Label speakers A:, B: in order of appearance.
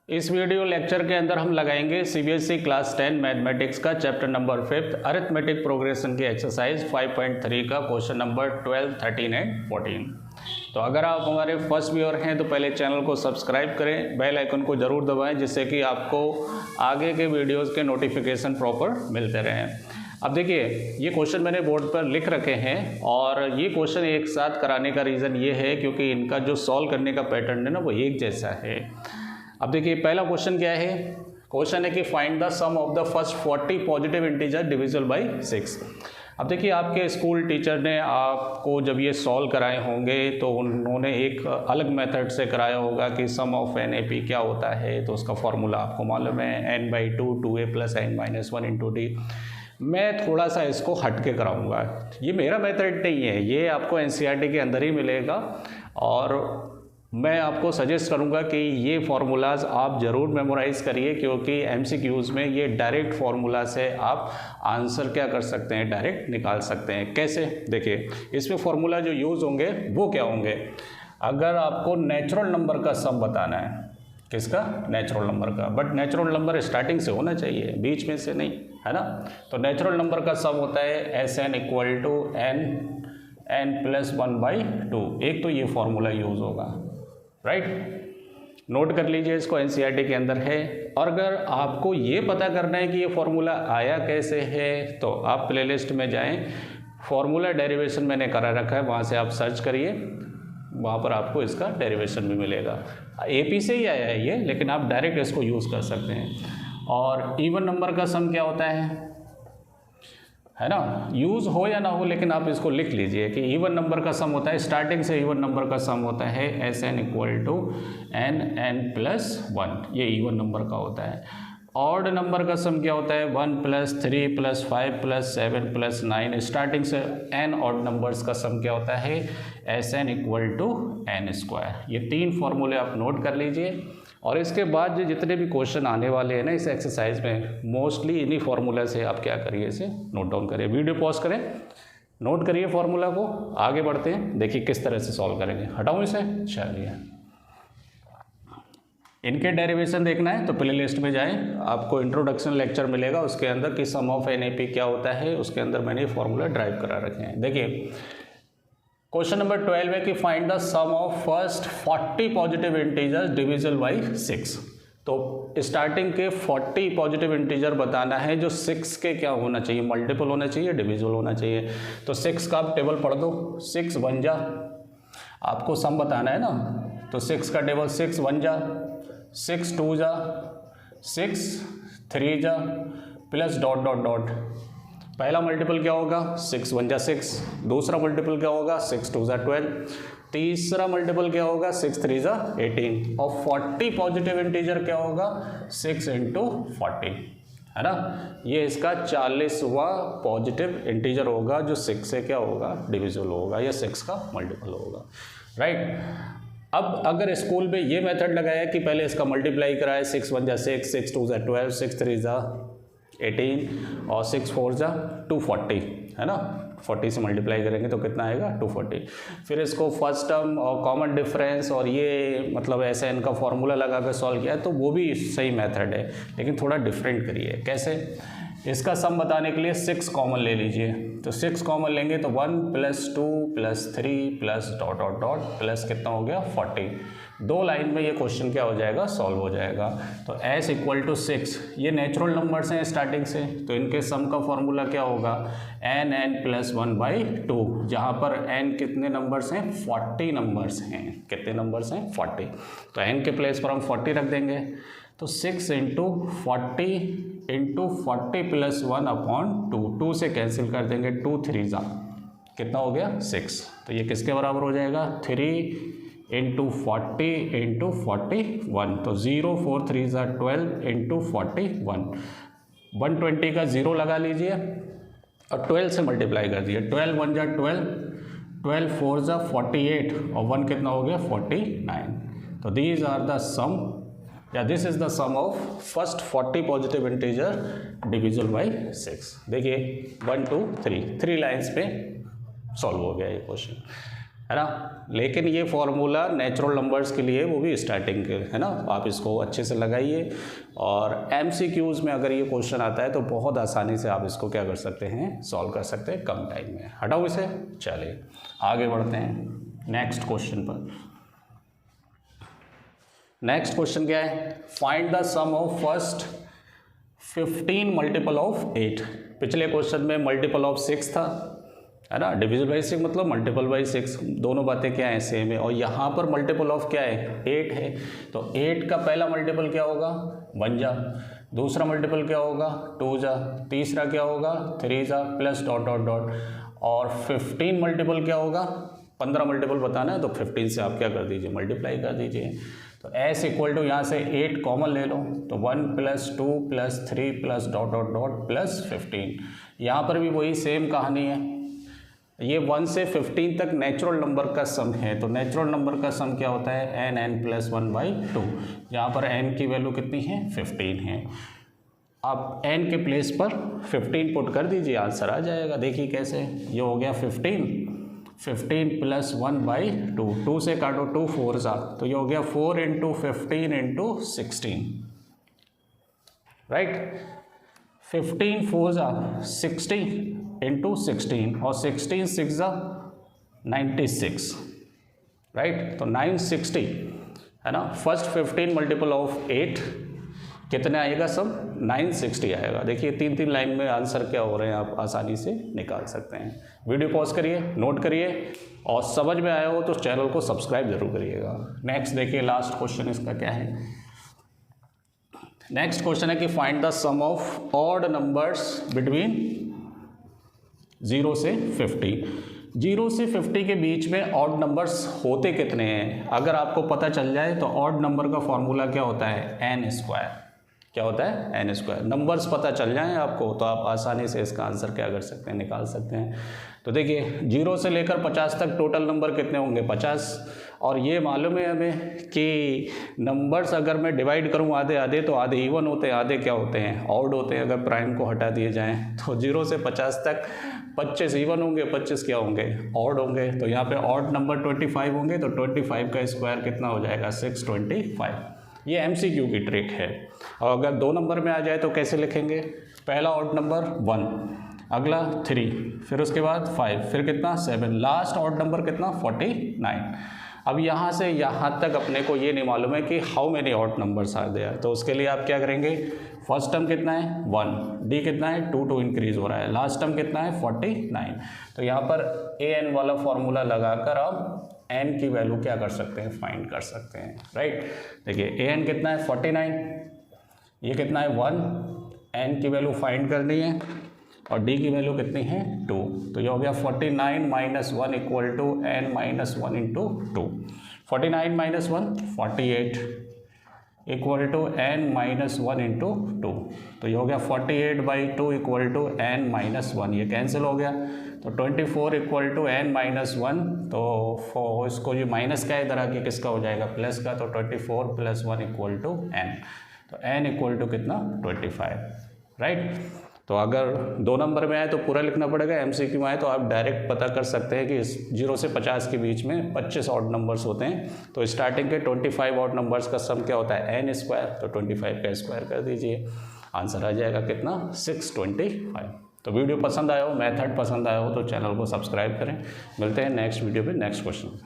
A: इस video lecture के अंदर हम लगाएंगे सीबीएसई क्लास 10 मैथमेटिक्स का चैप्टर नंबर 5 अरिथमेटिक प्रोग्रेशन की एक्सरसाइज 5.3 का क्वेश्चन नंबर 12, 13 एंड 14। तो अगर आप हमारे फर्स्ट व्यूअर हैं तो पहले चैनल को सब्सक्राइब करें, बेल आइकन को ज़रूर दबाएं जिससे कि आपको आगे के वीडियोज़ के नोटिफिकेशन प्रॉपर मिलते रहें। अब देखिए, ये क्वेश्चन मैंने बोर्ड पर लिख रखे हैं और ये क्वेश्चन एक साथ कराने का रीज़न ये है क्योंकि इनका जो सॉल्व करने का पैटर्न है ना वो एक जैसा है। अब देखिए, पहला क्वेश्चन क्या है? क्वेश्चन है कि find the sum of the first 40 positive integer divisible by 6। अब देखिए, आपके स्कूल टीचर ने आपको जब ये सॉल्व कराए होंगे तो उन्होंने एक अलग मेथड से कराया होगा कि सम ऑफ एन ए पी क्या होता है, तो उसका फॉर्मूला आपको मालूम है n/2 2a + n-1 × d। मैं थोड़ा सा इसको हट के कराऊंगा, ये मेरा मेथड नहीं है, ये आपको एनसीईआरटी के अंदर ही मिलेगा और मैं आपको सजेस्ट करूंगा कि ये फार्मूलाज आप ज़रूर मेमोराइज़ करिए क्योंकि एमसीक्यूज़ में ये डायरेक्ट फार्मूला से आप आंसर क्या कर सकते हैं, डायरेक्ट निकाल सकते हैं। कैसे? देखिए, इसमें फार्मूला जो यूज़ होंगे वो क्या होंगे। अगर आपको नेचुरल नंबर का सम बताना है, किसका? नेचुरल नंबर का, बट नेचुरल नंबर स्टार्टिंग से होना चाहिए, बीच में से नहीं, है ना। तो नेचुरल नंबर का सम होता है Sn = n + 1/2। एक तो ये फार्मूला यूज़ होगा, राइट। नोट कर लीजिए, इसको एनसीईआरटी के अंदर है। और अगर आपको ये पता करना है कि ये फार्मूला आया कैसे है तो आप प्लेलिस्ट में जाएं, फार्मूला डेरिवेशन मैंने करा रखा है, वहाँ से आप सर्च करिए, वहाँ पर आपको इसका डेरिवेशन भी मिलेगा। एपी से ही आया है ये, लेकिन आप डायरेक्ट इसको यूज़ कर सकते हैं। और इवन नंबर का सम क्या होता है ना, यूज़ हो या ना हो लेकिन आप इसको लिख लीजिए कि इवन नंबर का सम होता है, स्टार्टिंग से इवन नंबर का सम होता है Sn = n + 1, ये इवन नंबर का होता है। ऑड नंबर का सम क्या होता है? 1 + 3 + 5 + 7 + 9। स्टार्टिंग से n ऑड नंबर्स का सम क्या होता है? Sn = n²। ये तीन फॉर्मूले आप नोट कर लीजिए और इसके बाद जो जितने भी क्वेश्चन आने वाले हैं ना इस एक्सरसाइज में, मोस्टली इन्हीं फार्मूला से आप क्या करिए, इसे नोट डाउन करिए। वीडियो पॉज करें, नोट करिए फार्मूला को, आगे बढ़ते हैं। देखिए किस तरह से सॉल्व करेंगे। हटाऊँ इसे? चलिए, इनके डेरिवेशन देखना है तो प्लेलिस्ट में जाएं, आपको इंट्रोडक्शन लेक्चर मिलेगा, उसके अंदर कि सम ऑफ एन ए पी क्या होता है, उसके अंदर मैंने ये फार्मूला ड्राइव करा रखे हैं। देखिए, क्वेश्चन नंबर 12 है कि find the sum of first 40 positive integers divisible by 6। तो स्टार्टिंग के 40 पॉजिटिव इंटीजर बताना है जो 6 के क्या होना चाहिए, मल्टीपल होना चाहिए, डिविजिबल होना चाहिए। तो 6 का आप टेबल पढ़ दो। 6 1 जा, आपको सम बताना है ना, तो 6 का टेबल 6 1 जा, 6 2 जा, 6 3 जा, प्लस ... पहला मल्टीपल क्या होगा? 6 1 जा 6। दूसरा मल्टीपल क्या होगा? 6 2 जा 12। तीसरा मल्टीपल क्या होगा? 6 3 जा 18। और 40 पॉजिटिव इंटीजर क्या होगा? 6 × 40, है ना। ये इसका 40वां पॉजिटिव इंटीजर होगा जो 6 से क्या होगा? डिविजिबल होगा या 6 का मल्टीपल होगा, राइट। अब अगर स्कूल में ये मेथड लगाया कि पहले इसका मल्टीप्लाई कराए, 6 1 जा 6, 6 2 जा 12, 6 3 जा 18 और 6 4 जा 240, है ना। 40 से मल्टीप्लाई करेंगे तो कितना आएगा? 240। फिर इसको फर्स्ट टर्म और कॉमन डिफरेंस और ये मतलब ऐसे इनका फॉर्मूला लगा कर सॉल्व किया है, तो वो भी सही मेथड है, लेकिन थोड़ा डिफरेंट करिए। कैसे? इसका सम बताने के लिए 6 कॉमन ले लीजिए, तो 6 कॉमन लेंगे तो 1 + 2 + 3 + ... प्लस कितना हो गया? 40। 2 लाइन में ये क्वेश्चन क्या हो जाएगा? सॉल्व हो जाएगा। तो s = 6, ये नेचुरल नंबर्स हैं स्टार्टिंग से, तो इनके सम का फॉर्मूला क्या होगा? n + 1/2, जहाँ पर n कितने नंबर्स हैं? 40 नंबर्स हैं। कितने नंबर्स हैं? 40। तो n के प्लेस पर हम 40 रख देंगे, तो 6 × 40 × 40 + 1/2, 2 से कैंसिल कर देंगे, 2 3 जा, कितना हो गया? 6। तो ये किसके बराबर हो जाएगा? 3 × 40 × 41, तो 0 4 3 जा 12 × 41, 120 का 0 लगा लीजिए और 12 से मल्टीप्लाई कर दिए। 12 1 जा 12, 12 4 जा 48 और 1 कितना हो गया? 49। तो दीज आर द सम, या this is the sum of first 40 positive integer divisible by 6। देखिए 1 2 3 लाइन्स पे सॉल्व हो गया ये क्वेश्चन। है ना। लेकिन ये फॉर्मूला नेचुरल नंबर्स के लिए वो भी स्टार्टिंग के, है ना। आप इसको अच्छे से लगाइए और MCQs में अगर ये क्वेश्चन आता है तो बहुत आसानी से आप इसको क्या कर सकते हैं, सॉल्व कर सकते हैं कम टाइम में। हटाओ इसे, चलिए आगे बढ़ते हैं नेक्स्ट क्वेश्चन पर। नेक्स्ट क्वेश्चन क्या है, find the sum of first 15 multiple of 8। पिछले क्वेश्चन में मल्टीपल ऑफ 6 था, है ना। डिविजिबल बाई 6 मतलब मल्टीपल बाई 6, दोनों बातें क्या है, सेम है। और यहाँ पर मल्टीपल ऑफ क्या है, 8 है। तो 8 का पहला मल्टीपल क्या होगा, 1 जा, दूसरा मल्टीपल क्या होगा, 2 जा, तीसरा क्या होगा, 3 जा, प्लस डॉट डॉट डॉट। और 15 मल्टीपल क्या होगा, 15 मल्टीपल बताना है तो 15 से आप क्या कर दीजिए, मल्टीप्लाई कर दीजिए। तो S इक्वल टू यहाँ से 8 कॉमन ले लो तो 1 + 2 + 3 + डॉट डॉट डॉट प्लस 15। यहाँ पर भी वही सेम कहानी है, ये 1 से 15 तक नेचुरल नंबर का सम है। तो नेचुरल नंबर का सम क्या होता है, n + 1/2। यहाँ पर n की वैल्यू कितनी है, 15 है। आप n के प्लेस पर 15 पुट कर दीजिए, आंसर आ जाएगा। देखिए कैसे, ये हो गया 15 + 1/2, 2 से काटो 2 4 सा, तो ये हो गया 4 × 15 × 16, राइट। 15 4 सा 60 × 16 और 16 6 सा 96, राइट। तो 960 है ना। फर्स्ट 15 मल्टीपल ऑफ 8 कितने आएगा, सब 960 आएगा। देखिए 3 लाइन में आंसर क्या हो रहे हैं, आप आसानी से निकाल सकते हैं। वीडियो पॉज करिए, नोट करिए, और समझ में आया हो तो चैनल को सब्सक्राइब जरूर करिएगा। नेक्स्ट देखिए, लास्ट क्वेश्चन इसका क्या है। नेक्स्ट क्वेश्चन है कि find the sum of odd numbers between 0 से 50। 0 से 50 के बीच में ऑड नंबर्स होते कितने हैं, अगर आपको पता चल जाए तो ऑड नंबर का फॉर्मूला क्या होता है, n²। क्या होता है, n²। नंबर्स पता चल जाएं आपको तो आप आसानी से इसका आंसर क्या कर सकते हैं, निकाल सकते हैं। तो देखिए 0 से लेकर 50 तक टोटल नंबर कितने होंगे, 50। और ये मालूम है हमें कि नंबर्स अगर मैं डिवाइड करूँ आधे आधे तो आधे इवन होते हैं, आधे क्या होते हैं, ऑड होते हैं। अगर प्राइम को हटा दिए जाएँ तो 0 से 50 तक 25 इवन होंगे, 25 क्या होंगे, ऑड होंगे। तो यहाँ पे ऑड नंबर 25 होंगे, तो 25 का स्क्वायर कितना हो जाएगा, 625। ये MCQ की ट्रिक है। और अगर 2 नंबर में आ जाए तो कैसे लिखेंगे, पहला ऑड नंबर 1, अगला 3, फिर उसके बाद 5, फिर कितना 7, लास्ट ऑड नंबर कितना 49। अब यहाँ से यहाँ तक अपने को ये नहीं मालूम है कि how many odd numbers are there. तो उसके लिए आप क्या करेंगे, फर्स्ट टर्म कितना है 1, डी कितना है 2 इंक्रीज हो रहा है, लास्ट टर्म कितना है 49। तो यहाँ पर an वाला फॉर्मूला लगाकर आप n की वैल्यू क्या कर सकते हैं, फाइंड कर सकते हैं, राइट। देखिए an कितना है 49, ये कितना है 1, n की वैल्यू फाइंड करनी है, और d की वैल्यू कितनी है 2। तो ये हो गया 49 - 1 = n - 1 × 2। 49 - 1 48 = n - 1 × 2। तो ये हो गया 48/2 = n - 1, ये कैंसिल हो गया। तो 24 = n - 1, तो इसको ये माइनस का इधर आके किसका हो जाएगा, प्लस का। तो 24 + 1 = n। तो n = कितना 25, राइट। तो अगर 2 नंबर में आए तो पूरा लिखना पड़ेगा, MCQ में आए तो आप डायरेक्ट पता कर सकते हैं कि 0 से 50 के बीच में 25 ऑड नंबर्स होते हैं। तो स्टार्टिंग के 25 ऑड नंबर्स का सम क्या होता है, n²। तो 25 का स्क्वायर कर दीजिए, आंसर आ जाएगा कितना 625। तो वीडियो पसंद आया हो, मेथड पसंद आया हो तो चैनल को सब्सक्राइब करें। मिलते हैं नेक्स्ट वीडियो पे नेक्स्ट क्वेश्चन।